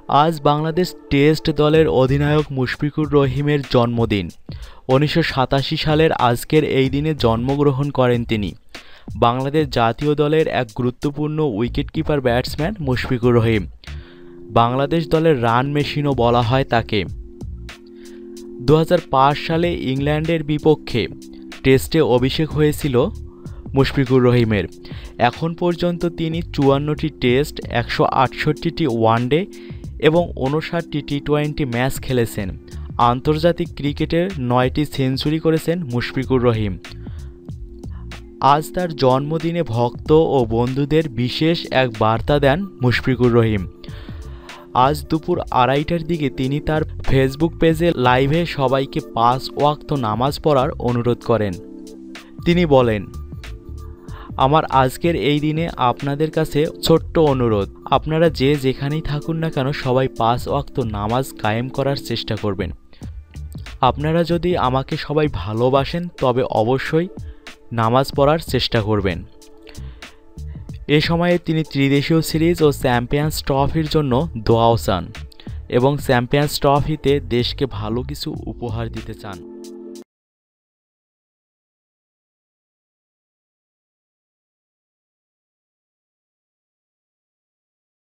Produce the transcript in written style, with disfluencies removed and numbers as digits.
আজ বাংলাদেশ টেস্ট দলের অধিনায়ক মুশফিকুর রহিমের জন্মদিন। ১৯৮৭ সালের আজকের এই দিনে জন্মগ্রহণ করেন তিনি। বাংলাদেশ জাতীয় দলের এক গুরুত্বপূর্ণ উইকেটকিপার ব্যাটসম্যান মুশফিকুর রহিম। বাংলাদেশ দলের রান মেশিনও বলা হয় তাকে। ২০০৫ সালে ইংল্যান্ডের বিপক্ষে টেস্টে অভিষেক হয়েছিল মুশফিকুর রহিমের। এখন পর্যন্ত তিনি ৫৪টি টেস্ট, ১৬৮টি ওয়ানডে এবং ৫৯টি টি-টোয়েন্টি ম্যাচ খেলেছেন। আন্তর্জাতিক ক্রিকেটে ৯টি সেঞ্চুরি করেছেন মুশফিকুর রহিম। আজ তার জন্মদিনে ভক্ত ও বন্ধুদের বিশেষ এক বার্তা দেন মুশফিকুর রহিম। আজ দুপুর ২:৩০টার দিকে তিনি তার ফেসবুক পেজে লাইভে সবাইকে ৫ ওয়াক্ত নামাজ পড়ার অনুরোধ করেন। তিনি বলেন, আমার আজকের এই দিনে আপনাদের কাছে ছোট্ট অনুরোধ, আপনারা যে যেখানেই থাকুন না কেন সবাই ৫ ওয়াক্ত নামাজ কায়েম করার চেষ্টা করবেন। আপনারা যদি আমাকে সবাই ভালোবাসেন তবে অবশ্যই নামাজ পড়ার চেষ্টা করবেন। এ সময়ে তিনি ত্রিদেশীয় সিরিজ ও চ্যাম্পিয়ন্স ট্রফির জন্য দোয়াও চান এবং চ্যাম্পিয়ন্স ট্রফিতে দেশকে ভালো কিছু উপহার দিতে চান।